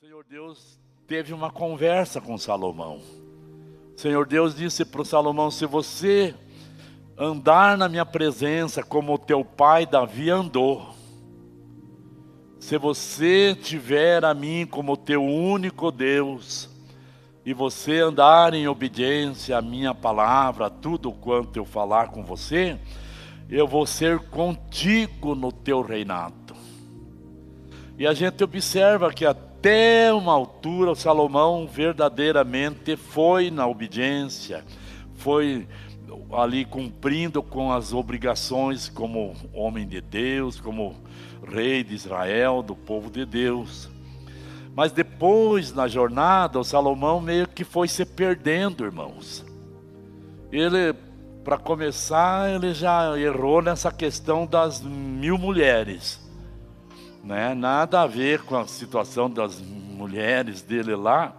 Senhor Deus teve uma conversa com Salomão. O Senhor Deus disse para o Salomão: se você andar na minha presença como o teu pai Davi andou, se você tiver a mim como teu único Deus, e você andar em obediência à minha palavra, tudo quanto eu falar com você, eu vou ser contigo no teu reinado. E a gente observa que até uma altura o Salomão verdadeiramente foi na obediência, foi ali cumprindo com as obrigações como homem de Deus, como rei de Israel, do povo de Deus. Mas depois, na jornada, o Salomão meio que foi se perdendo, irmãos. Ele, para começar, ele já errou nessa questão das 1000 mulheres. Nada a ver com a situação das mulheres dele lá.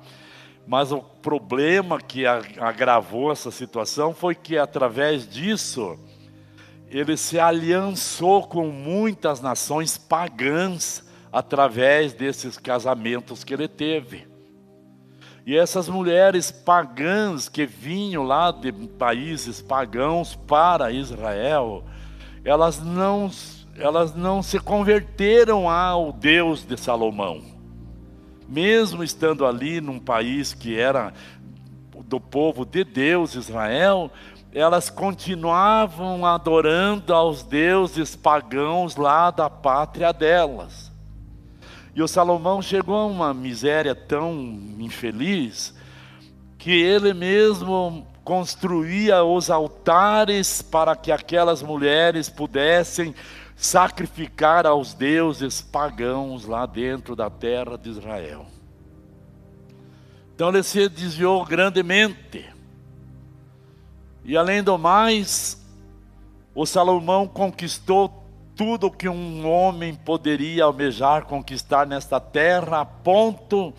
Mas o problema que agravou essa situação foi que, através disso, ele se aliançou com muitas nações pagãs, através desses casamentos que ele teve. E essas mulheres pagãs que vinham lá de países pagãos para Israel, elas não se converteram ao Deus de Salomão. Mesmo estando ali num país que era do povo de Deus, Israel, elas continuavam adorando aos deuses pagãos lá da pátria delas. E o Salomão chegou a uma miséria tão infeliz que ele mesmo construía os altares para que aquelas mulheres pudessem sacrificar aos deuses pagãos lá dentro da terra de Israel. Então ele se desviou grandemente. E além do mais, o Salomão conquistou tudo que um homem poderia almejar conquistar nesta terra, a ponto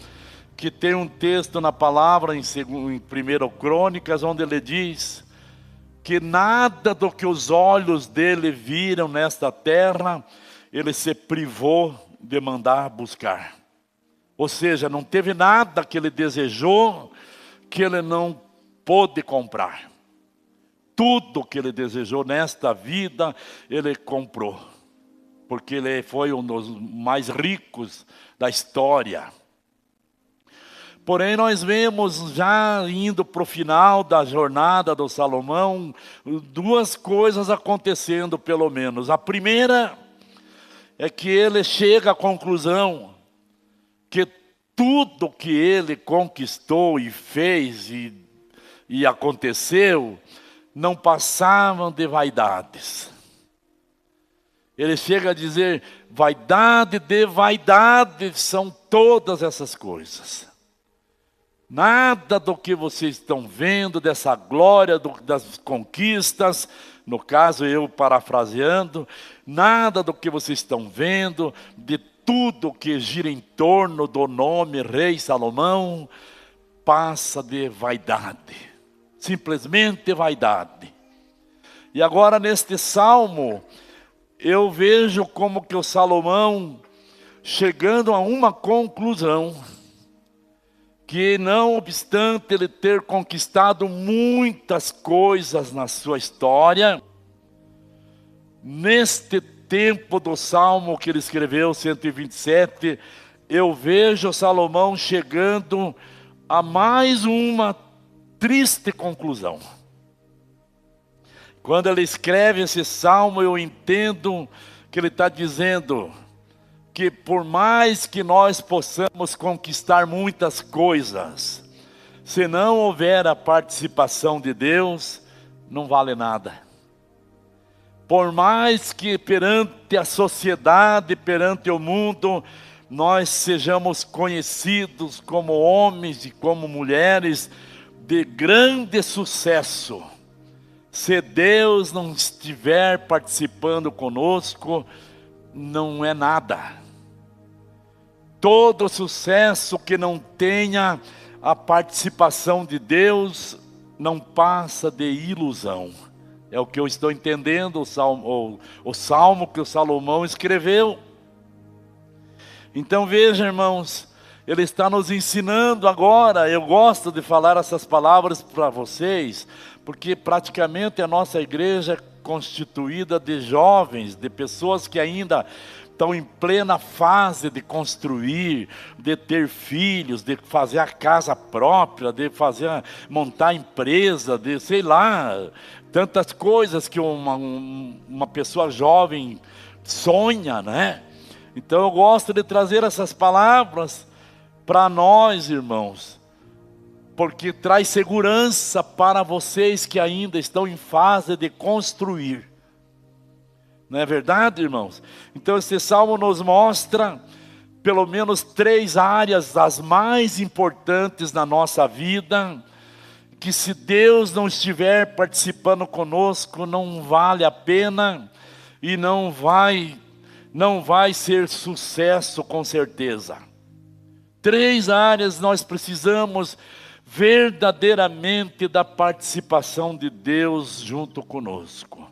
que tem um texto na palavra em 1 Crônicas, onde ele diz que nada do que os olhos dele viram nesta terra, ele se privou de mandar buscar. Ou seja, não teve nada que ele desejou que ele não pôde comprar. Tudo que ele desejou nesta vida, ele comprou. Porque ele foi um dos mais ricos da história. Porém, nós vemos já indo para o final da jornada do Salomão, duas coisas acontecendo pelo menos. A primeira é que ele chega à conclusão que tudo que ele conquistou e fez e aconteceu, não passavam de vaidades. Ele chega a dizer: vaidade de vaidade são todas essas coisas. Nada do que vocês estão vendo, dessa glória, das conquistas, no caso eu parafraseando, nada do que vocês estão vendo, de tudo que gira em torno do nome Rei Salomão, passa de vaidade. Simplesmente vaidade. E agora neste salmo, eu vejo como que o Salomão, chegando a uma conclusão, que não obstante ele ter conquistado muitas coisas na sua história, neste tempo do salmo que ele escreveu, 127, eu vejo Salomão chegando a mais uma triste conclusão. Quando ele escreve esse salmo, eu entendo que ele está dizendo que por mais que nós possamos conquistar muitas coisas, se não houver a participação de Deus, não vale nada. Por mais que perante a sociedade, perante o mundo, nós sejamos conhecidos como homens e como mulheres de grande sucesso, se Deus não estiver participando conosco, não é nada. Todo sucesso que não tenha a participação de Deus, não passa de ilusão. É o que eu estou entendendo, o salmo que o Salomão escreveu. Então veja, irmãos, Ele está nos ensinando agora. Eu gosto de falar essas palavras para vocês, porque praticamente a nossa igreja é constituída de jovens, de pessoas que ainda estão em plena fase de construir, de ter filhos, de fazer a casa própria, de montar empresa, de sei lá, tantas coisas que uma pessoa jovem sonha, né? Então eu gosto de trazer essas palavras para nós, irmãos, porque traz segurança para vocês que ainda estão em fase de construir. Não é verdade, irmãos? Então esse salmo nos mostra pelo menos 3 áreas, as mais importantes na nossa vida, que se Deus não estiver participando conosco, não vale a pena e não vai ser sucesso com certeza. 3 áreas nós precisamos verdadeiramente da participação de Deus junto conosco.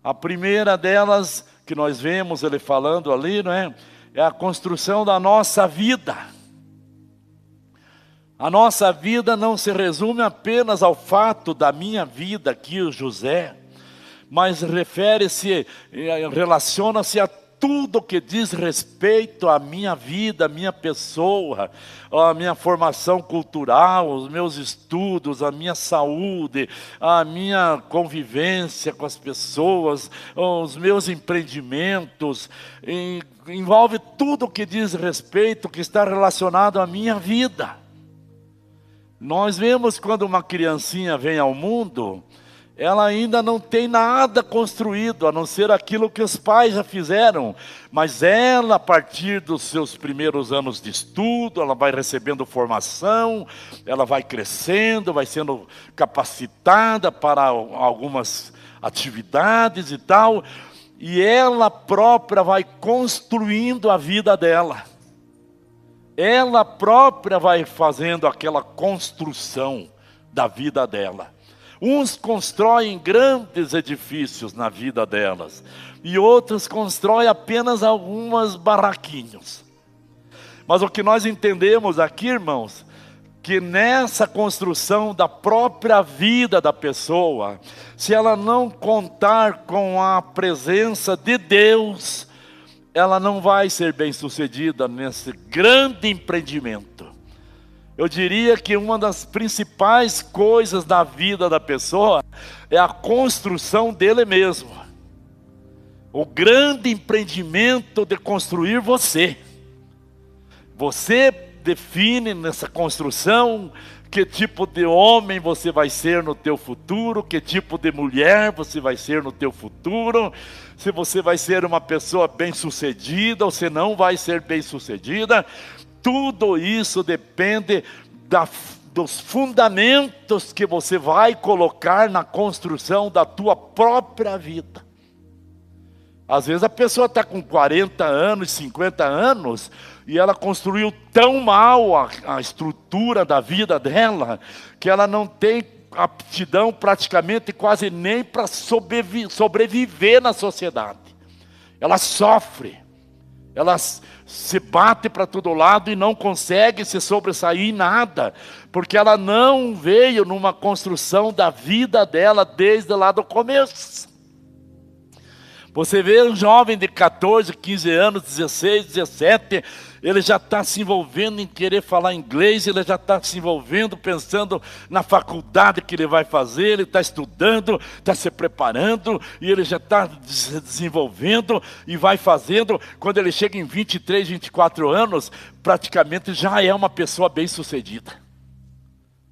A primeira delas, que nós vemos ele falando ali, não é? É a construção da nossa vida. A nossa vida não se resume apenas ao fato da minha vida aqui, o José, mas relaciona-se a tudo que diz respeito à minha vida, à minha pessoa, à minha formação cultural, aos meus estudos, à minha saúde, à minha convivência com as pessoas, aos meus empreendimentos. Envolve tudo que diz respeito, que está relacionado à minha vida. Nós vemos quando uma criancinha vem ao mundo, ela ainda não tem nada construído, a não ser aquilo que os pais já fizeram. Mas ela, a partir dos seus primeiros anos de estudo, ela vai recebendo formação, ela vai crescendo, vai sendo capacitada para algumas atividades e tal. E ela própria vai construindo a vida dela. Ela própria vai fazendo aquela construção da vida dela. Uns constroem grandes edifícios na vida delas, e outros constroem apenas algumas barraquinhos. Mas o que nós entendemos aqui, irmãos, que nessa construção da própria vida da pessoa, se ela não contar com a presença de Deus, ela não vai ser bem-sucedida nesse grande empreendimento. Eu diria que uma das principais coisas da vida da pessoa é a construção dele mesmo. O grande empreendimento de construir você. Você define nessa construção que tipo de homem você vai ser no teu futuro, que tipo de mulher você vai ser no teu futuro, se você vai ser uma pessoa bem-sucedida ou se não vai ser bem-sucedida. Tudo isso depende dos fundamentos que você vai colocar na construção da tua própria vida. Às vezes a pessoa está com 40 anos, 50 anos, e ela construiu tão mal a estrutura da vida dela, que ela não tem aptidão praticamente quase nem para sobreviver na sociedade. Ela sofre. Ela se bate para todo lado e não consegue se sobressair em nada, porque ela não veio numa construção da vida dela desde lá do começo. Você vê um jovem de 14, 15 anos, 16, 17, ele já está se envolvendo em querer falar inglês, ele já está se envolvendo, pensando na faculdade que ele vai fazer, ele está estudando, está se preparando, e ele já está se desenvolvendo e vai fazendo. Quando ele chega em 23, 24 anos, praticamente já é uma pessoa bem-sucedida.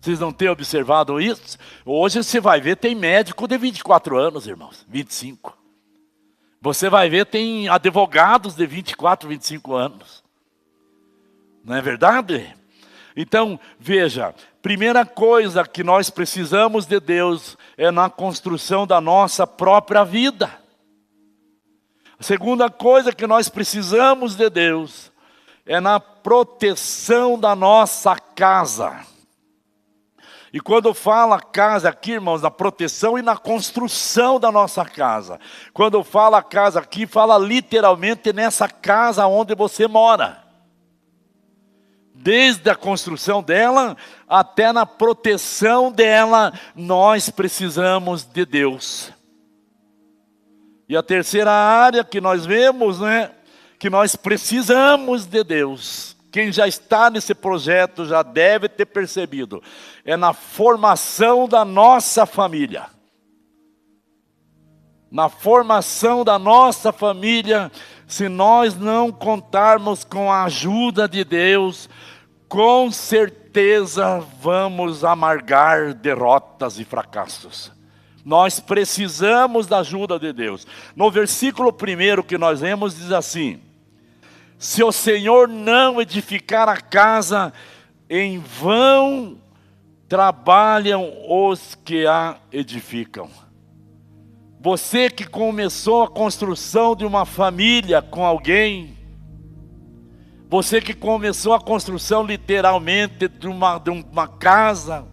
Vocês não têm observado isso? Hoje você vai ver, tem médico de 24 anos, irmãos, 25. Você vai ver, tem advogados de 24, 25 anos. Não é verdade? Então, veja, primeira coisa que nós precisamos de Deus é na construção da nossa própria vida. A segunda coisa que nós precisamos de Deus é na proteção da nossa casa. E quando fala casa aqui, irmãos, na proteção e na construção da nossa casa. Quando fala casa aqui, fala literalmente nessa casa onde você mora. Desde a construção dela até na proteção dela, nós precisamos de Deus. E a terceira área que nós vemos, que nós precisamos de Deus. Quem já está nesse projeto já deve ter percebido. É na formação da nossa família. Na formação da nossa família, se nós não contarmos com a ajuda de Deus, com certeza vamos amargar derrotas e fracassos. Nós precisamos da ajuda de Deus. No versículo 1 que nós lemos diz assim: se o Senhor não edificar a casa, em vão trabalham os que a edificam. Você que começou a construção de uma família com alguém, você que começou a construção literalmente de uma casa,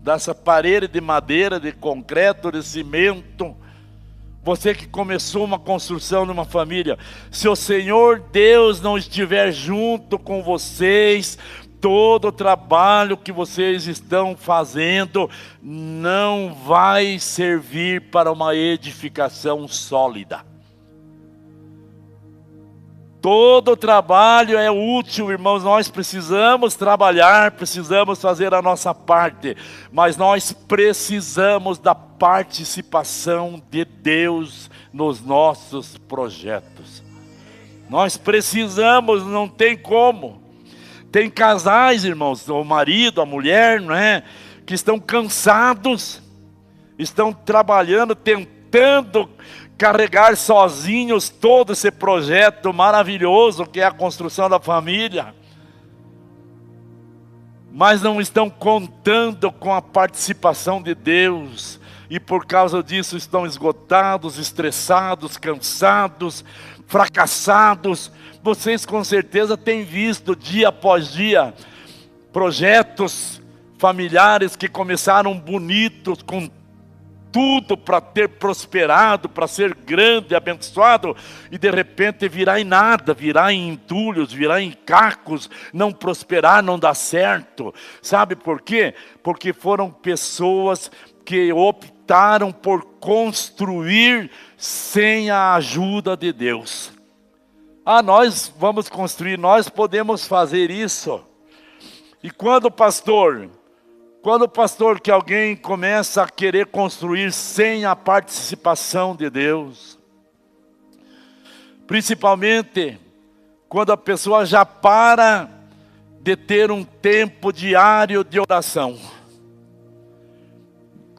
dessa parede de madeira, de concreto, de cimento, você que começou uma construção de uma família, se o Senhor Deus não estiver junto com vocês, todo o trabalho que vocês estão fazendo não vai servir para uma edificação sólida. Todo trabalho é útil, irmãos, nós precisamos trabalhar, precisamos fazer a nossa parte, mas nós precisamos da participação de Deus nos nossos projetos. Nós precisamos, não tem como. Tem casais, irmãos, o marido, a mulher, que estão cansados, estão trabalhando, tentando carregar sozinhos todo esse projeto maravilhoso que é a construção da família, mas não estão contando com a participação de Deus, e por causa disso estão esgotados, estressados, cansados, fracassados. Vocês com certeza têm visto dia após dia projetos familiares que começaram bonitos, com tudo para ter prosperado, para ser grande, abençoado, e de repente virar em nada, virar em entulhos, virar em cacos, não prosperar, não dar certo. Sabe por quê? Porque foram pessoas que optaram por construir sem a ajuda de Deus. Nós vamos construir, nós podemos fazer isso. E quando o pastor que alguém começa a querer construir sem a participação de Deus, principalmente quando a pessoa já para de ter um tempo diário de oração,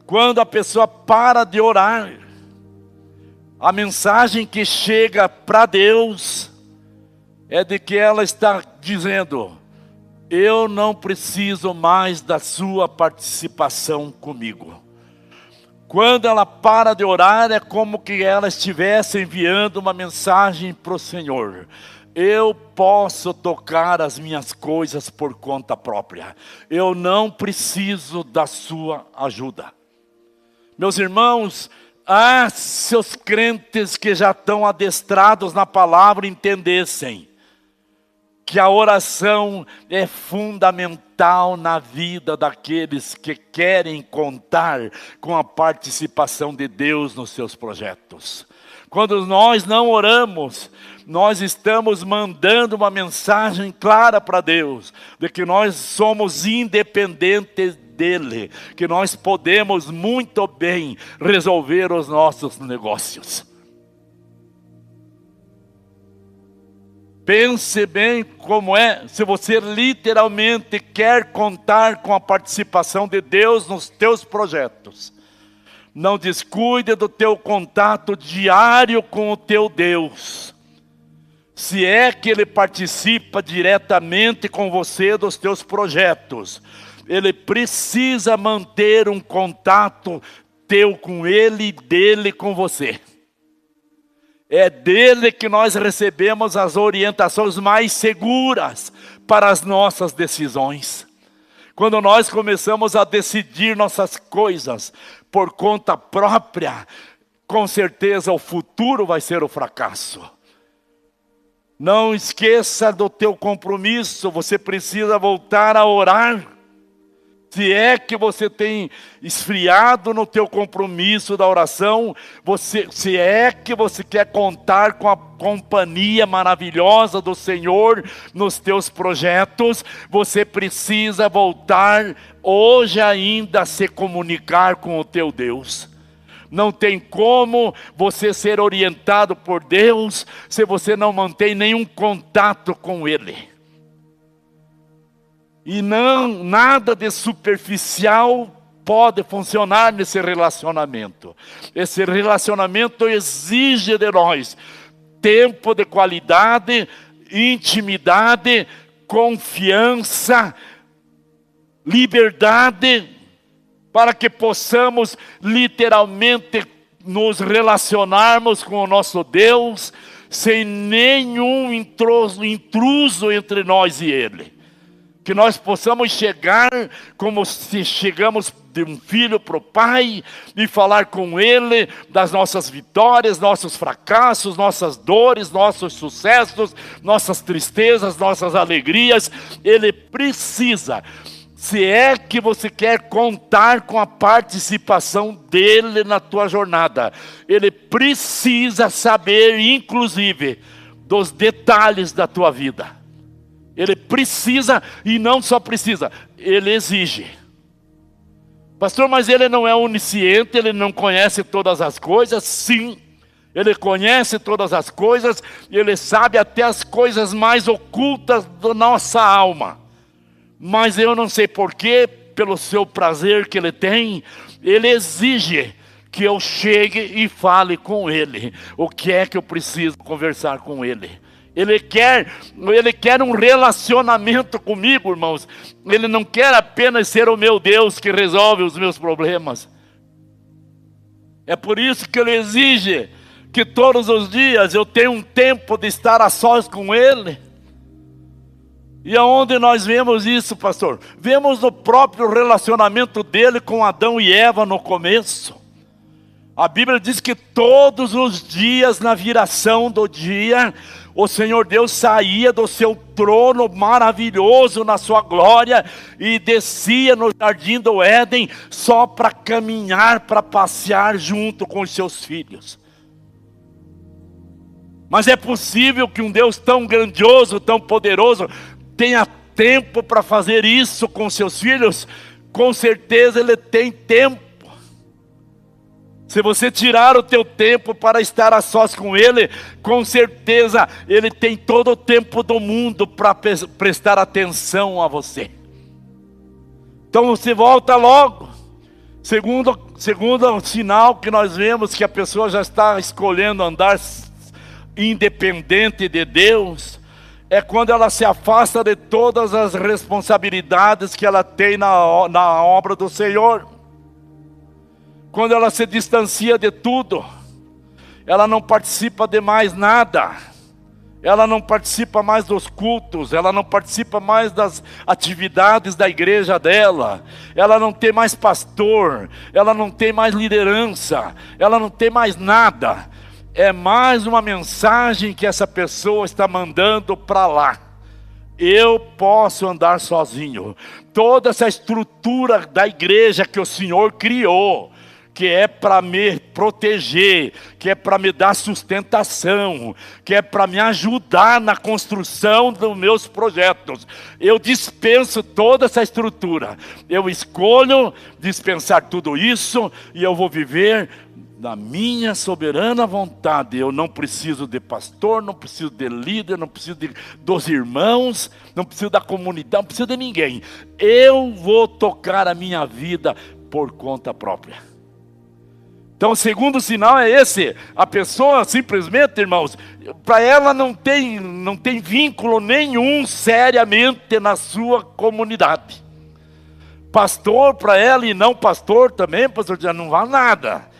quando a pessoa para de orar, a mensagem que chega para Deus é de que ela está dizendo: eu não preciso mais da sua participação comigo. Quando ela para de orar, é como que ela estivesse enviando uma mensagem para o Senhor: eu posso tocar as minhas coisas por conta própria. Eu não preciso da sua ajuda. Meus irmãos, se os crentes que já estão adestrados na palavra entendessem que a oração é fundamental na vida daqueles que querem contar com a participação de Deus nos seus projetos. Quando nós não oramos, nós estamos mandando uma mensagem clara para Deus, de que nós somos independentes dEle, que nós podemos muito bem resolver os nossos negócios. Pense bem como é, se você literalmente quer contar com a participação de Deus nos teus projetos. Não descuide do teu contato diário com o teu Deus. Se é que Ele participa diretamente com você dos teus projetos, Ele precisa manter um contato teu com Ele e dele com você. É dele que nós recebemos as orientações mais seguras para as nossas decisões. Quando nós começamos a decidir nossas coisas por conta própria, com certeza o futuro vai ser o fracasso. Não esqueça do teu compromisso, você precisa voltar a orar. Se é que você tem esfriado no teu compromisso da oração, se é que você quer contar com a companhia maravilhosa do Senhor nos teus projetos, você precisa voltar hoje ainda a se comunicar com o teu Deus. Não tem como você ser orientado por Deus se você não mantém nenhum contato com Ele. E nada de superficial pode funcionar nesse relacionamento. Esse relacionamento exige de nós tempo de qualidade, intimidade, confiança, liberdade, para que possamos literalmente nos relacionarmos com o nosso Deus, sem nenhum intruso entre nós e Ele. Que nós possamos chegar como se chegamos de um filho para o pai e falar com Ele das nossas vitórias, nossos fracassos, nossas dores, nossos sucessos, nossas tristezas, nossas alegrias. Ele precisa, se é que você quer contar com a participação dele na tua jornada, Ele precisa saber, inclusive, dos detalhes da tua vida. Ele precisa, e não só precisa, Ele exige. Pastor, mas Ele não é onisciente, Ele não conhece todas as coisas? Sim, Ele conhece todas as coisas, e Ele sabe até as coisas mais ocultas da nossa alma. Mas eu não sei porquê, pelo seu prazer que Ele tem, Ele exige que eu chegue e fale com Ele. O que é que eu preciso conversar com Ele? Ele quer um relacionamento comigo, irmãos. Ele não quer apenas ser o meu Deus que resolve os meus problemas. É por isso que Ele exige que todos os dias eu tenha um tempo de estar a sós com Ele. E aonde nós vemos isso, pastor? Vemos no próprio relacionamento dele com Adão e Eva no começo. A Bíblia diz que todos os dias, na viração do dia, o Senhor Deus saía do seu trono maravilhoso na sua glória e descia no jardim do Éden só para caminhar, para passear junto com os seus filhos. Mas é possível que um Deus tão grandioso, tão poderoso, tenha tempo para fazer isso com seus filhos? Com certeza Ele tem tempo. Se você tirar o teu tempo para estar a sós com Ele, com certeza Ele tem todo o tempo do mundo para prestar atenção a você. Então você volta logo. Segundo sinal que nós vemos que a pessoa já está escolhendo andar independente de Deus, é quando ela se afasta de todas as responsabilidades que ela tem na obra do Senhor. Quando ela se distancia de tudo, ela não participa de mais nada, ela não participa mais dos cultos, ela não participa mais das atividades da igreja dela, ela não tem mais pastor, ela não tem mais liderança, ela não tem mais nada. É mais uma mensagem que essa pessoa está mandando para lá. Eu posso andar sozinho. Toda essa estrutura da igreja que o Senhor criou, que é para me proteger, que é para me dar sustentação, que é para me ajudar na construção dos meus projetos. Eu dispenso toda essa estrutura. Eu escolho dispensar tudo isso e eu vou viver na minha soberana vontade. Eu não preciso de pastor, não preciso de líder, não preciso dos irmãos, não preciso da comunidade, não preciso de ninguém. Eu vou tocar a minha vida por conta própria. Então o segundo sinal é esse. A pessoa simplesmente, irmãos, para ela não tem vínculo nenhum seriamente na sua comunidade. Pastor para ela e não pastor também, pastor, já não vale nada.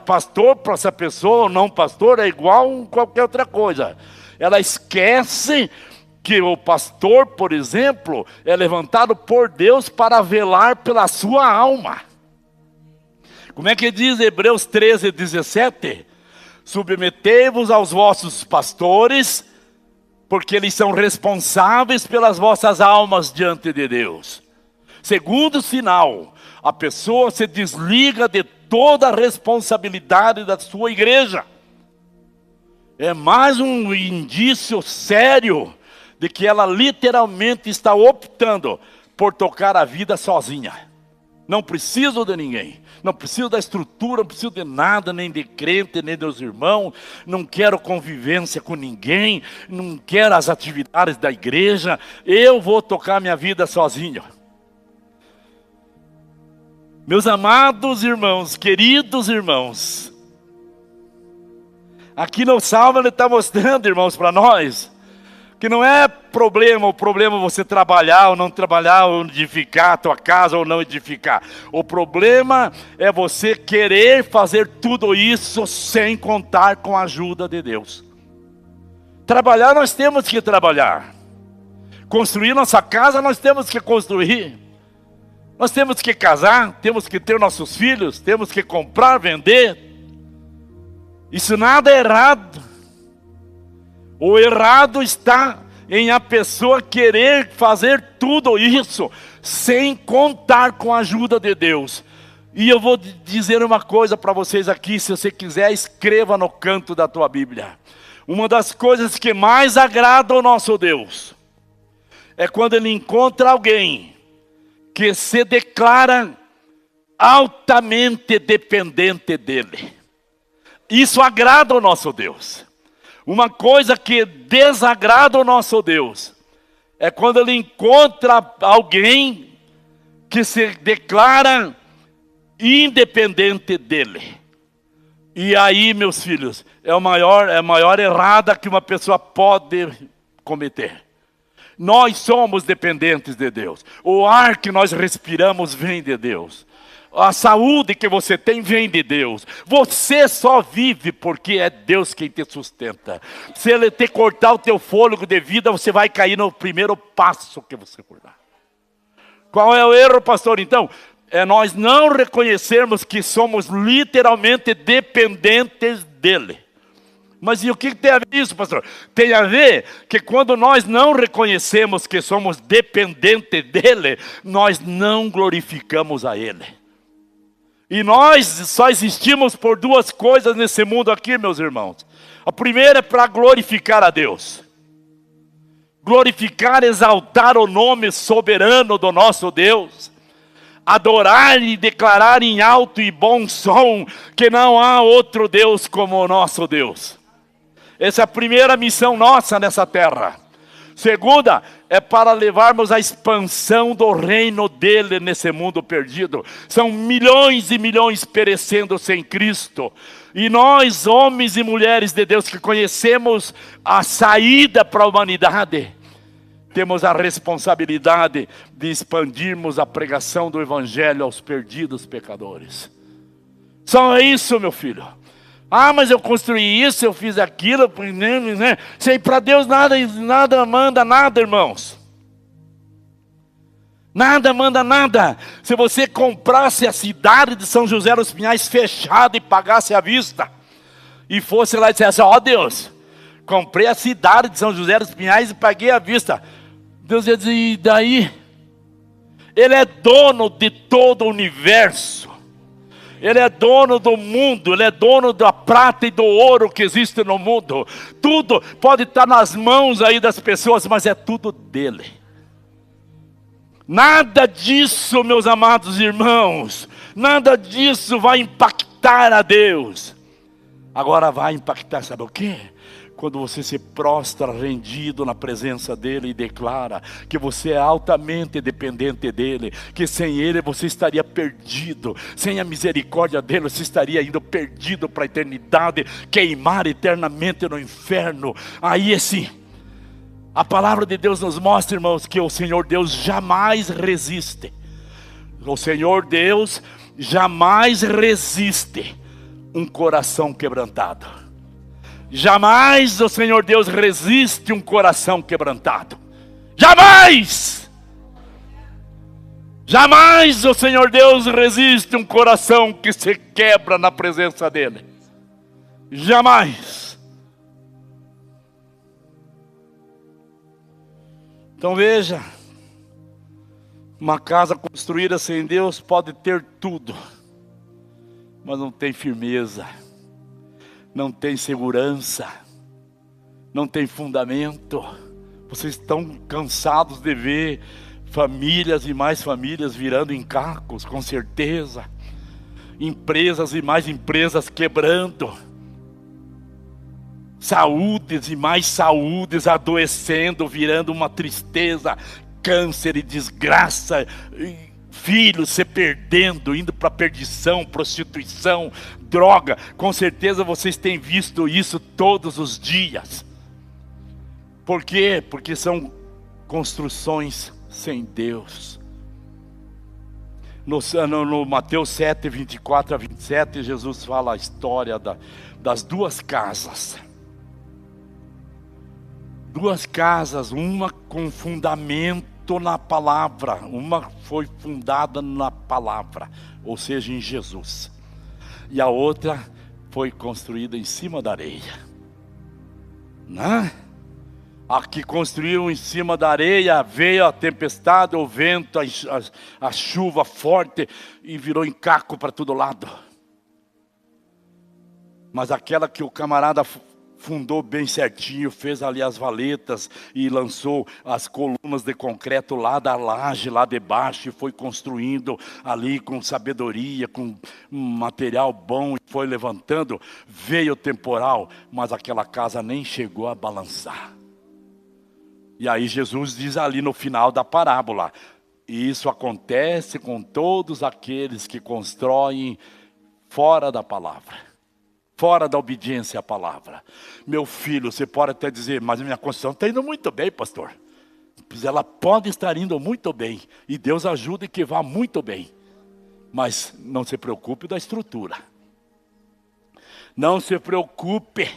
Pastor para essa pessoa ou não pastor é igual a qualquer outra coisa. Ela esquece que o pastor, por exemplo, é levantado por Deus para velar pela sua alma. Como é que diz Hebreus 13, 17? Submetei-vos aos vossos pastores, porque eles são responsáveis pelas vossas almas diante de Deus. Segundo sinal, a pessoa se desliga de toda a responsabilidade da sua igreja. É mais um indício sério de que ela literalmente está optando por tocar a vida sozinha. Não preciso de ninguém, não preciso da estrutura, não preciso de nada, nem de crente, nem dos irmãos, não quero convivência com ninguém, não quero as atividades da igreja, eu vou tocar minha vida sozinho. Meus amados irmãos, queridos irmãos, aqui no Salmo ele está mostrando, irmãos, para nós, que não é o problema é você trabalhar ou não trabalhar, ou edificar a tua casa ou não edificar. O problema é você querer fazer tudo isso sem contar com a ajuda de Deus. Trabalhar nós temos que trabalhar. Construir nossa casa nós temos que construir. Nós temos que casar, temos que ter nossos filhos, temos que comprar, vender. Isso nada é errado. O errado está em a pessoa querer fazer tudo isso sem contar com a ajuda de Deus. E eu vou dizer uma coisa para vocês aqui, se você quiser, escreva no canto da tua Bíblia. Uma das coisas que mais agrada ao nosso Deus é quando Ele encontra alguém que se declara altamente dependente dEle. Isso agrada ao nosso Deus. Uma coisa que desagrada ao nosso Deus é quando Ele encontra alguém que se declara independente dEle. E aí, meus filhos, é a maior errada que uma pessoa pode cometer. Nós somos dependentes de Deus. O ar que nós respiramos vem de Deus. A saúde que você tem vem de Deus. Você só vive porque é Deus quem te sustenta. Se Ele te cortar o teu fôlego de vida, você vai cair no primeiro passo que você for dar. Qual é o erro, pastor? Então, é nós não reconhecermos que somos literalmente dependentes dEle. Mas e o que tem a ver isso, pastor? Tem a ver que quando nós não reconhecemos que somos dependentes dEle, nós não glorificamos a Ele. E nós só existimos por duas coisas nesse mundo aqui, meus irmãos. A primeira é para glorificar a Deus. Glorificar, exaltar o nome soberano do nosso Deus. Adorar e declarar em alto e bom som que não há outro Deus como o nosso Deus. Essa é a primeira missão nossa nessa terra. Segunda, é para levarmos a expansão do reino dele nesse mundo perdido. São milhões e milhões perecendo sem Cristo. E nós, homens e mulheres de Deus, que conhecemos a saída para a humanidade, temos a responsabilidade de expandirmos a pregação do Evangelho aos perdidos pecadores. Só isso, meu filho. Ah, mas eu construí isso, eu fiz aquilo, né? Sei, para Deus nada manda nada, irmãos. Nada manda nada. Se você comprasse a cidade de São José dos Pinhais fechada e pagasse à vista, e fosse lá e dissesse, ó Deus, comprei a cidade de São José dos Pinhais e paguei à vista. Deus ia dizer, e daí? Ele é dono de todo o universo. Ele é dono do mundo, Ele é dono da prata e do ouro que existe no mundo. Tudo pode estar nas mãos aí das pessoas, mas é tudo dEle. Nada disso, meus amados irmãos, nada disso vai impactar a Deus. Agora vai impactar, sabe o quê? Quando você se prostra rendido na presença dEle e declara que você é altamente dependente dEle, que sem Ele você estaria perdido, sem a misericórdia dEle você estaria indo perdido para a eternidade, queimar eternamente no inferno. Aí sim, a palavra de Deus nos mostra, irmãos, que o Senhor Deus jamais resiste. O Senhor Deus jamais resiste um coração quebrantado. Jamais o Senhor Deus resiste um coração quebrantado. Jamais! Jamais o Senhor Deus resiste um coração que se quebra na presença dEle. Jamais. Então veja, uma casa construída sem Deus pode ter tudo, mas não tem firmeza, não tem segurança, não tem fundamento. Vocês estão cansados de ver famílias e mais famílias virando encacos, com certeza. Empresas e mais empresas quebrando. Saúdes e mais saúdes adoecendo, virando uma tristeza, câncer e desgraça. Filhos se perdendo, indo para perdição, prostituição, droga. Com certeza vocês têm visto isso todos os dias. Por quê? Porque são construções sem Deus. No Mateus 7, 24 a 27, Jesus fala a história das duas casas. Duas casas, uma com fundamento na palavra, uma foi fundada na palavra, ou seja, em Jesus. E a outra foi construída em cima da areia. Né? A que construiu em cima da areia, veio a tempestade, o vento, a chuva forte e virou encaco para todo lado. Mas aquela que o camarada fundou bem certinho, fez ali as valetas e lançou as colunas de concreto lá da laje, lá debaixo, e foi construindo ali com sabedoria, com material bom, e foi levantando. Veio o temporal, mas aquela casa nem chegou a balançar. E aí Jesus diz ali no final da parábola: isso acontece com todos aqueles que constroem fora da palavra, fora da obediência à palavra. Meu filho, você pode até dizer, mas a minha construção está indo muito bem, pastor. Pois ela pode estar indo muito bem, e Deus ajuda e que vá muito bem. Mas não se preocupe da estrutura. Não se preocupe.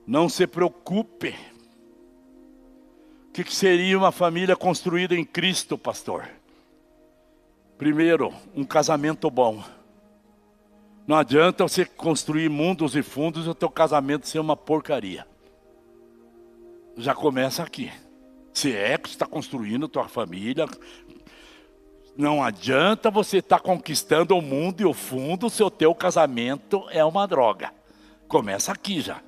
Não se preocupe. O que seria uma família construída em Cristo, pastor? Primeiro, um casamento bom. Não adianta você construir mundos e fundos e o teu casamento ser uma porcaria. Já começa aqui. Se é que você está construindo a tua família, não adianta você estar conquistando o mundo e o fundo se o teu casamento é uma droga. Começa aqui já.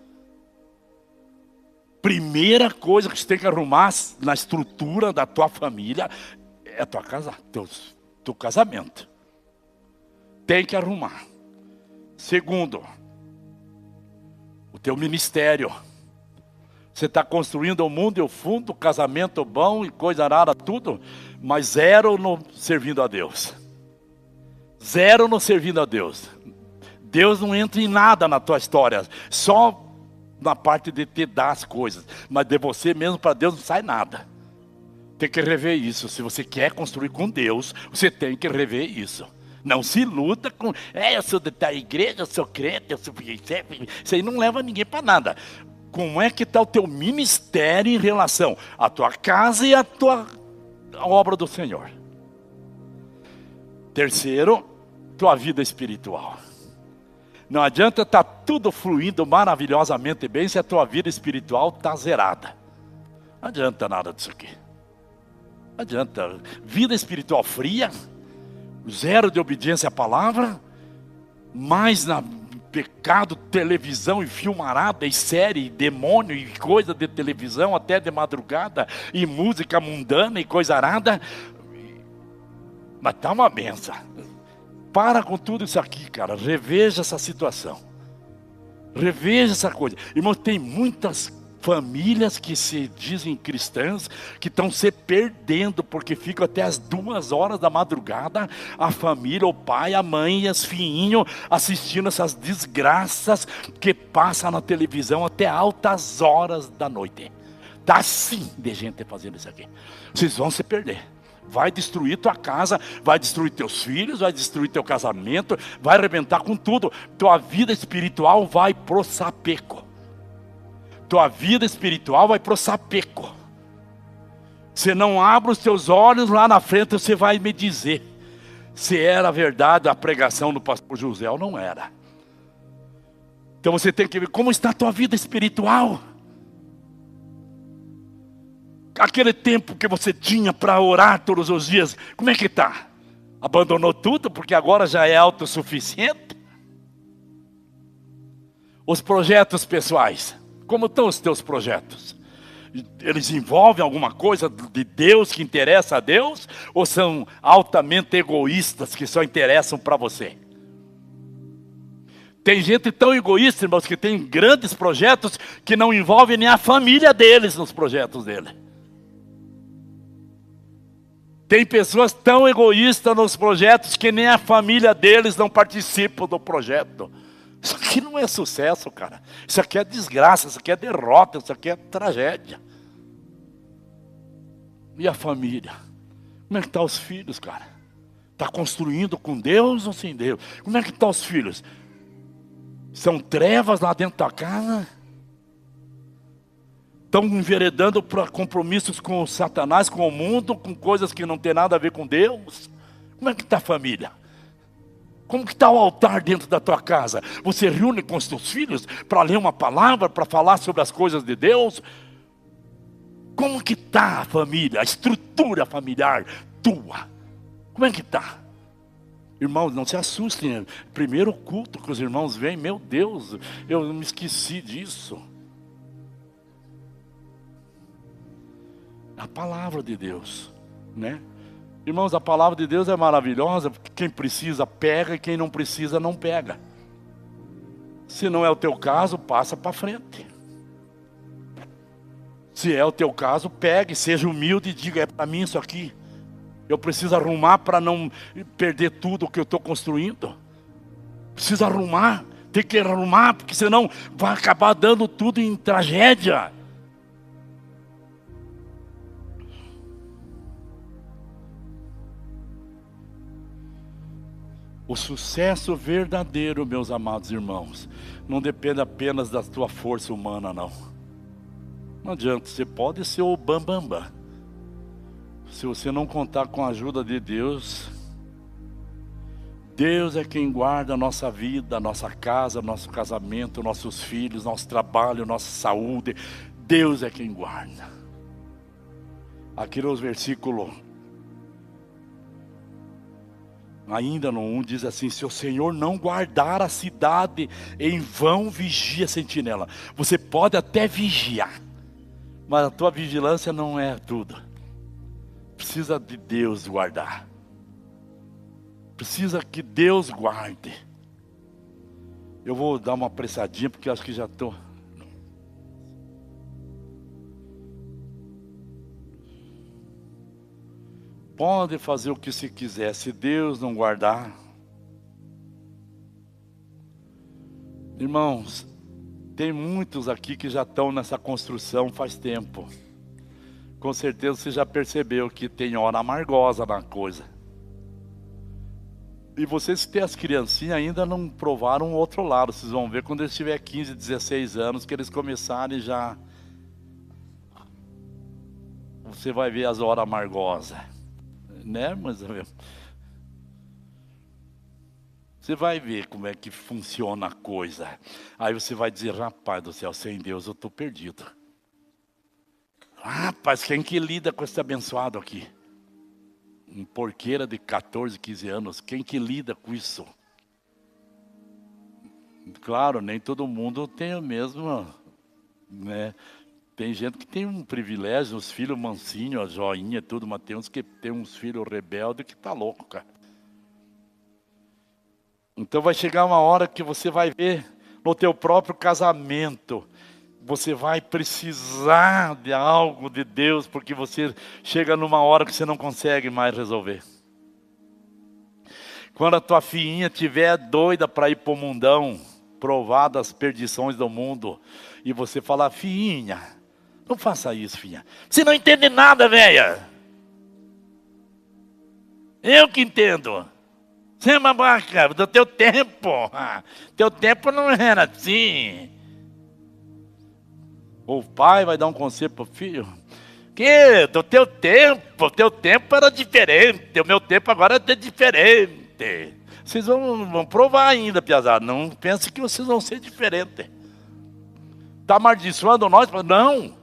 Primeira coisa que você tem que arrumar na estrutura da tua família é a tua casa, teu casamento. Tem que arrumar. Segundo, o teu ministério. Você está construindo o mundo e o fundo, casamento bom e coisa rara, tudo, mas zero no servindo a Deus. Zero no servindo a Deus. Deus não entra em nada na tua história, só na parte de te dar as coisas, mas de você mesmo para Deus não sai nada. Tem que rever isso. Se você quer construir com Deus, você tem que rever isso. Não se iluda com, eu sou da igreja, eu sou crente, eu sou... Isso aí não leva ninguém para nada. Como é que está o teu ministério em relação à tua casa e à obra do Senhor? Terceiro, tua vida espiritual. Não adianta estar tudo fluindo maravilhosamente bem se a tua vida espiritual está zerada. Não adianta nada disso aqui. Não adianta. Vida espiritual fria, zero de obediência à palavra, mais na pecado, televisão e filmarada e série, e demônio e coisa de televisão até de madrugada, e música mundana e coisa arada. Mas tá uma benção. Para com tudo isso aqui, cara. Reveja essa situação. Reveja essa coisa. Irmão, tem muitas famílias que se dizem cristãs que estão se perdendo porque ficam até as 2 horas da madrugada, a família, o pai, a mãe e os filhinhos assistindo essas desgraças que passam na televisão até altas horas da noite. Tá assim de gente fazendo isso aqui. Vocês vão se perder. Vai destruir tua casa, vai destruir teus filhos, vai destruir teu casamento, vai arrebentar com tudo. Tua vida espiritual vai pro sapeco. Tua vida espiritual vai pro sapeco. Você não abre os teus olhos, lá na frente você vai me dizer se era verdade a pregação do pastor José ou não era. Então você tem que ver como está a tua vida espiritual. Aquele tempo que você tinha para orar todos os dias, como é que está? Abandonou tudo porque agora já é autossuficiente? Os projetos pessoais, como estão os teus projetos? Eles envolvem alguma coisa de Deus que interessa a Deus? Ou são altamente egoístas que só interessam para você? Tem gente tão egoísta, irmãos, que tem grandes projetos que não envolvem nem a família deles nos projetos dele. Tem pessoas tão egoístas nos projetos que nem a família deles não participa do projeto. Isso aqui não é sucesso, cara. Isso aqui é desgraça, isso aqui é derrota, isso aqui é tragédia. E a família? Como é que estão os filhos, cara? Está construindo com Deus ou sem Deus? Como é que estão os filhos? São trevas lá dentro da casa? Estão enveredando para compromissos com Satanás, com o mundo, com coisas que não tem nada a ver com Deus? Como é que está a família? Como que está o altar dentro da tua casa? Você reúne com os teus filhos para ler uma palavra, para falar sobre as coisas de Deus? Como que está a família, a estrutura familiar tua? Como é que está? Irmãos, não se assustem. Primeiro culto que os irmãos vêm, meu Deus, eu me esqueci disso. A palavra de Deus, né? Irmãos, a palavra de Deus é maravilhosa, porque quem precisa pega e quem não precisa não pega. Se não é o teu caso, passa para frente. Se é o teu caso, pegue, seja humilde e diga, é para mim isso aqui. Eu preciso arrumar para não perder tudo que eu estou construindo. Preciso arrumar, tem que arrumar, porque senão vai acabar dando tudo em tragédia. O sucesso verdadeiro, meus amados irmãos, não depende apenas da tua força humana, não. Não adianta, você pode ser o bambambam. Se você não contar com a ajuda de Deus, Deus é quem guarda a nossa vida, a nossa casa, nosso casamento, nossos filhos, nosso trabalho, nossa saúde. Deus é quem guarda. Aqui nos versículos, ainda no 1 diz assim, se o Senhor não guardar a cidade, em vão vigia a sentinela. Você pode até vigiar, mas a tua vigilância não é tudo. Precisa de Deus guardar. Precisa que Deus guarde. Eu vou dar uma apressadinha, porque acho que já estou... Pode fazer o que se quiser, se Deus não guardar. Irmãos, tem muitos aqui que já estão nessa construção faz tempo. Com certeza você já percebeu que tem hora amargosa na coisa. E vocês que têm as criancinhas ainda não provaram o outro lado. Vocês vão ver quando eles tiverem 15, 16 anos, que eles começarem já... Você vai ver as horas amargosas. Né, mas você vai ver como é que funciona a coisa. Aí você vai dizer, rapaz do céu, sem Deus eu estou perdido. Rapaz, quem que lida com esse abençoado aqui? Um porqueira de 14, 15 anos, quem que lida com isso? Claro, nem todo mundo tem o mesmo, né? Tem gente que tem um privilégio, os filhos mansinhos, a joinha, tudo, mas tem uns que tem uns filhos rebeldes que tá louco, cara. Então vai chegar uma hora que você vai ver no teu próprio casamento, você vai precisar de algo de Deus, porque você chega numa hora que você não consegue mais resolver. Quando a tua filhinha estiver doida para ir para o mundão, provar das perdições do mundo, e você falar, filhinha, não faça isso, filha. Você não entende nada, velha. Eu que entendo. Você é babaca do teu tempo. Teu tempo não era assim. O pai vai dar um conselho para o filho. Que do teu tempo era diferente. O meu tempo agora é diferente. Vocês vão provar ainda, piazada. Não pense que vocês vão ser diferentes. Está amaldiçoando nós? Não.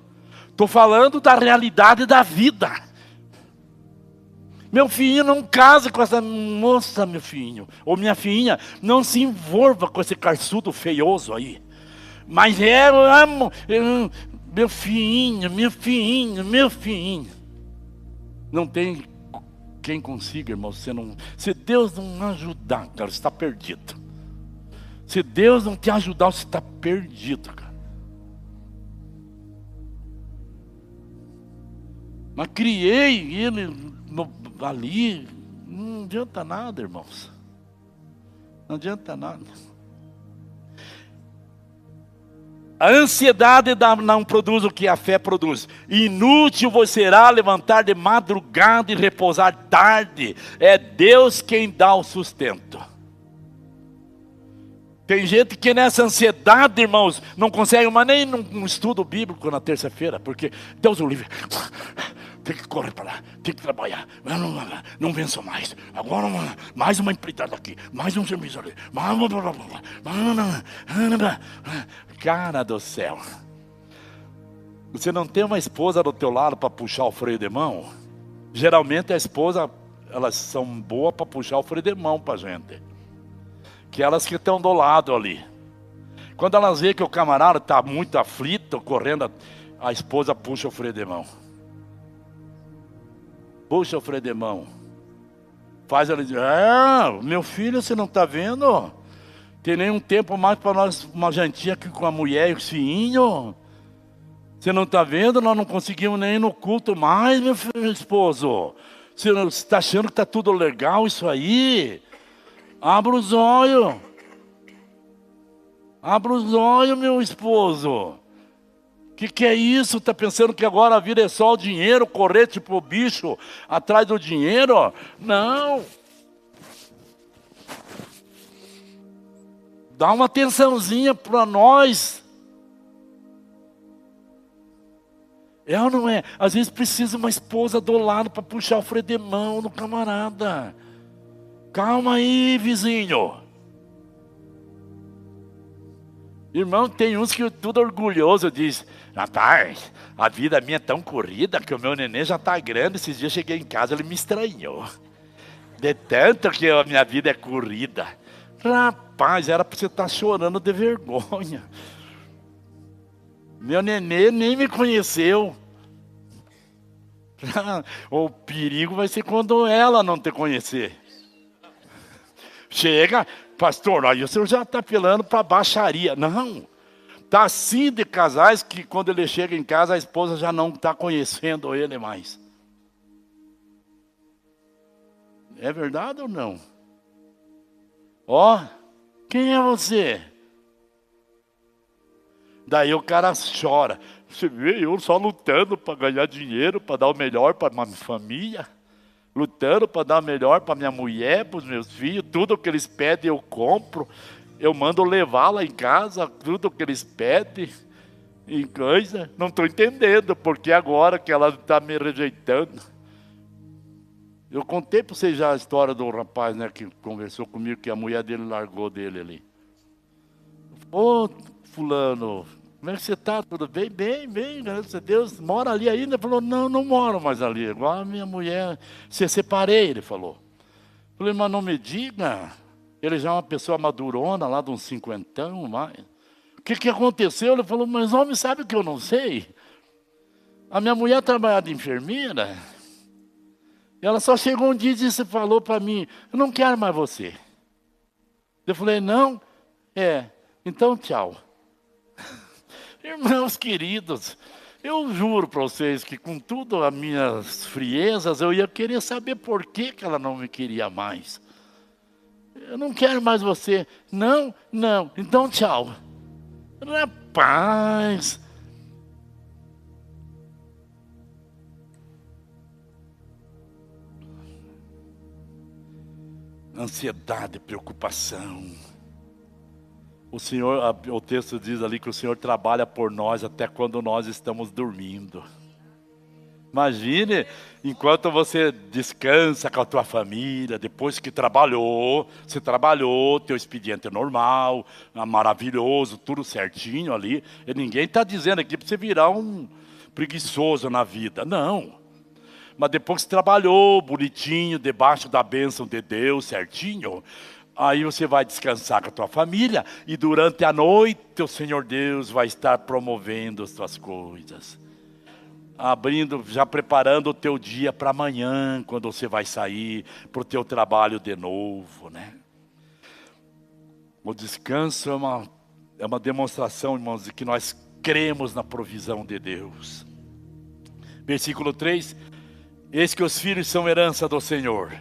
Estou falando da realidade da vida. Meu filhinho, não case com essa moça, meu filho. Ou minha filhinha, não se envolva com esse carçudo feioso aí. Mas eu amo, meu filhinho, meu filhinho, meu filhinho. Não tem quem consiga, irmão. Se Deus não ajudar, cara, você está perdido. Se Deus não te ajudar, você está perdido, cara. Mas criei ele ali, não adianta nada, irmãos. Não adianta nada. A ansiedade não produz o que a fé produz. Inútil vos será levantar de madrugada e repousar tarde. É Deus quem dá o sustento. Tem gente que nessa ansiedade, irmãos, não consegue mais nem num estudo bíblico na terça-feira, porque Deus o livre. Tem que correr para lá, tem que trabalhar. Não venço mais. Agora mais uma empreitada aqui, mais um serviço ali. Cara do céu. Você não tem uma esposa do teu lado para puxar o freio de mão? Geralmente a esposa, elas são boas para puxar o freio de mão para a gente. Que elas que estão do lado ali. Quando elas veem que o camarada está muito aflito, correndo, a esposa puxa o freio de mão. Puxa o freio de mão. Faz ela dizer, meu filho, você não está vendo? Tem nem um tempo mais para nós, uma jantinha aqui com a mulher e o filhinho. Você não está vendo? Nós não conseguimos nem ir no culto mais, meu filho, esposo. Você está achando que está tudo legal isso aí? Abra os olhos. Abra os olhos, meu esposo. Que é isso? Está pensando que agora a vida é só o dinheiro, correr tipo bicho atrás do dinheiro? Não. Dá uma atençãozinha para nós. É ou não é? Às vezes precisa uma esposa do lado para puxar o freio de mão no camarada. Calma aí, vizinho. Irmão, tem uns que tudo orgulhoso diz, rapaz, a vida minha é tão corrida que o meu neném já está grande. Esses dias cheguei em casa, ele me estranhou. De tanto que a minha vida é corrida. Rapaz, era para você estar chorando de vergonha. Meu neném nem me conheceu. O perigo vai ser quando ela não te conhecer. Chega, pastor, aí o senhor já está apelando para baixaria. Não, está assim de casais que quando ele chega em casa, a esposa já não está conhecendo ele mais. É verdade ou não? Ó, quem é você? Daí o cara chora. Você vê eu só lutando para ganhar dinheiro, para dar o melhor para a minha família. Lutando para dar o melhor para minha mulher, para os meus filhos. Tudo o que eles pedem eu compro. Eu mando levar lá em casa, tudo o que eles pedem. E coisa, não estou entendendo porque agora que ela está me rejeitando. Eu contei para vocês já a história do rapaz, né, que conversou comigo, que a mulher dele largou dele ali. Ô, fulano, como é que você está? Tudo bem? Bem, graças a Deus. Mora ali ainda? Ele falou, não moro mais ali. Igual a minha mulher, se separei, ele falou. Eu falei, mas não me diga. Ele já é uma pessoa madurona, lá de uns 50, mais. O que aconteceu? Ele falou, mas homem, sabe o que eu não sei? A minha mulher trabalhava de enfermeira. E ela só chegou um dia e disse, falou para mim, eu não quero mais você. Eu falei, não? Então tchau. Irmãos queridos, eu juro para vocês que com tudo as minhas friezas, eu ia querer saber por que ela não me queria mais. Eu não quero mais você. Não, então tchau. Rapaz. Ansiedade, preocupação. O texto diz ali que o Senhor trabalha por nós até quando nós estamos dormindo. Imagine, enquanto você descansa com a tua família, depois que você trabalhou, teu expediente é normal, maravilhoso, tudo certinho ali. E ninguém está dizendo aqui para você virar um preguiçoso na vida. Não. Mas depois que trabalhou bonitinho, debaixo da bênção de Deus, certinho, aí você vai descansar com a tua família e durante a noite o Senhor Deus vai estar promovendo as tuas coisas. Abrindo, já preparando o teu dia para amanhã, quando você vai sair para o teu trabalho de novo, né? O descanso é uma demonstração, irmãos, de que nós cremos na provisão de Deus. Versículo 3, eis que os filhos são herança do Senhor.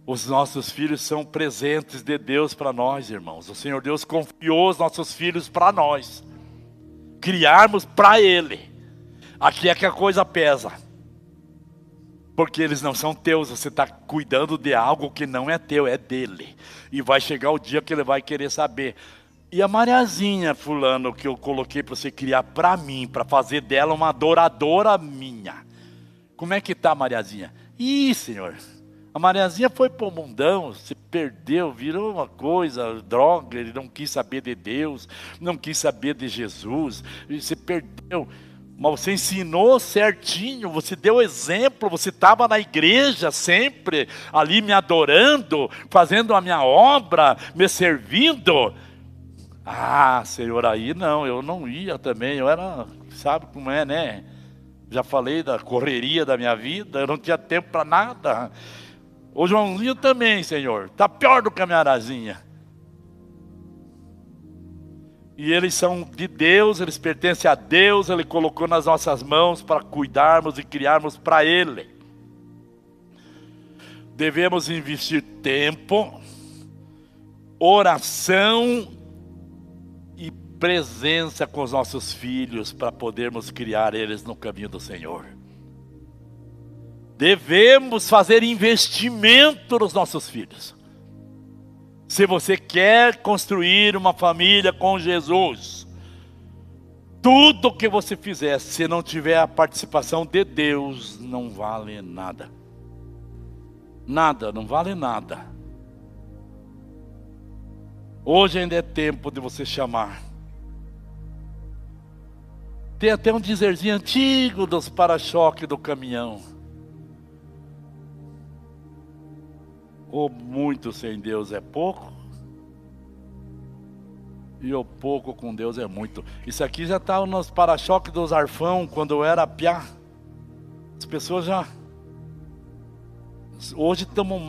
Os nossos filhos são presentes de Deus para nós, irmãos. O Senhor Deus confiou os nossos filhos para nós. Criarmos para Ele. Aqui é que a coisa pesa. Porque eles não são teus, você está cuidando de algo que não é teu, é dele. E vai chegar o dia que ele vai querer saber. E a Mariazinha, fulano, que eu coloquei para você criar para mim, para fazer dela uma adoradora minha. Como é que está a Mariazinha? Ih, Senhor, a Mariazinha foi para o mundão, se perdeu, virou uma coisa, droga, ele não quis saber de Deus, não quis saber de Jesus, e se perdeu. Mas você ensinou certinho, você deu exemplo, você estava na igreja sempre, ali me adorando, fazendo a minha obra, me servindo. Ah, Senhor, aí não, eu não ia também, eu era, sabe como é, né? Já falei da correria da minha vida, eu não tinha tempo para nada. O Joãozinho também, Senhor, está pior do que a minha arazinha. E eles são de Deus, eles pertencem a Deus, Ele colocou nas nossas mãos para cuidarmos e criarmos para Ele. Devemos investir tempo, oração e presença com os nossos filhos para podermos criar eles no caminho do Senhor. Devemos fazer investimento nos nossos filhos. Se você quer construir uma família com Jesus, tudo que você fizer, se não tiver a participação de Deus, não vale nada. Nada, não vale nada. Hoje ainda é tempo de você chamar. Tem até um dizerzinho antigo dos para-choques do caminhão. O muito sem Deus é pouco, e o pouco com Deus é muito. Isso aqui já estava nos para-choques dos arfão, quando eu era piá. As pessoas já... Hoje estamos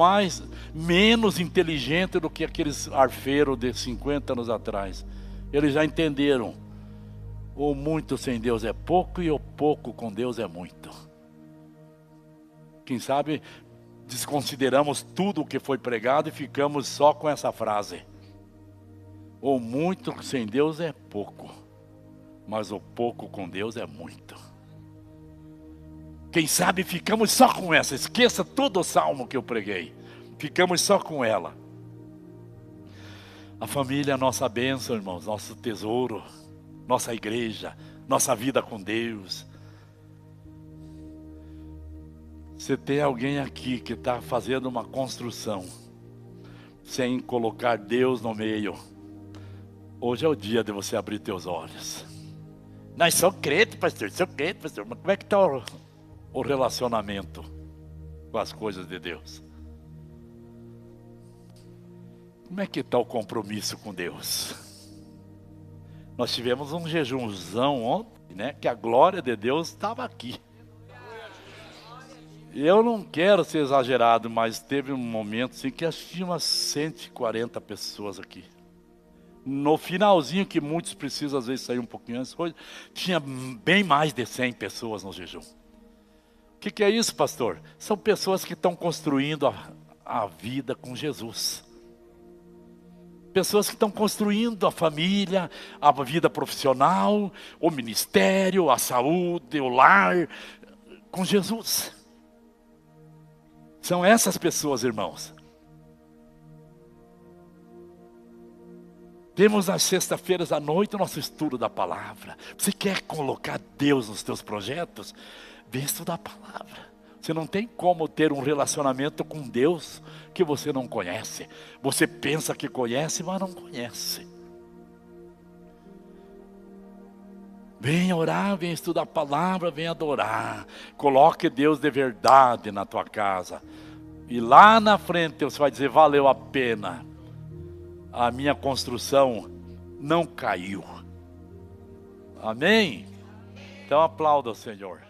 menos inteligentes do que aqueles arfeiros de 50 anos atrás. Eles já entenderam. O muito sem Deus é pouco, e o pouco com Deus é muito. Quem sabe... desconsideramos tudo o que foi pregado e ficamos só com essa frase. O muito sem Deus é pouco, mas o pouco com Deus é muito. Quem sabe ficamos só com essa, esqueça todo o salmo que eu preguei. Ficamos só com ela. A família é a nossa bênção, irmãos, nosso tesouro, nossa igreja, nossa vida com Deus. Você tem alguém aqui que está fazendo uma construção sem colocar Deus no meio. Hoje é o dia de você abrir teus olhos. Nós somos crentes, pastor, mas como é que está o relacionamento com as coisas de Deus? Como é que está o compromisso com Deus? Nós tivemos um jejumzão ontem, né? Que a glória de Deus estava aqui. Eu não quero ser exagerado, mas teve um momento assim que acho que tinha umas 140 pessoas aqui. No finalzinho, que muitos precisam às vezes sair um pouquinho antes, tinha bem mais de 100 pessoas no jejum. O que é isso, pastor? São pessoas que estão construindo a vida com Jesus. Pessoas que estão construindo a família, a vida profissional, o ministério, a saúde, o lar, com Jesus. São essas pessoas, irmãos. Temos às sextas-feiras à noite o nosso estudo da palavra. Você quer colocar Deus nos teus projetos? Vem estudar a palavra. Você não tem como ter um relacionamento com Deus que você não conhece. Você pensa que conhece, mas não conhece. Venha orar, venha estudar a palavra, venha adorar. Coloque Deus de verdade na tua casa. E lá na frente você vai dizer, valeu a pena. A minha construção não caiu. Amém? Então aplauda o Senhor.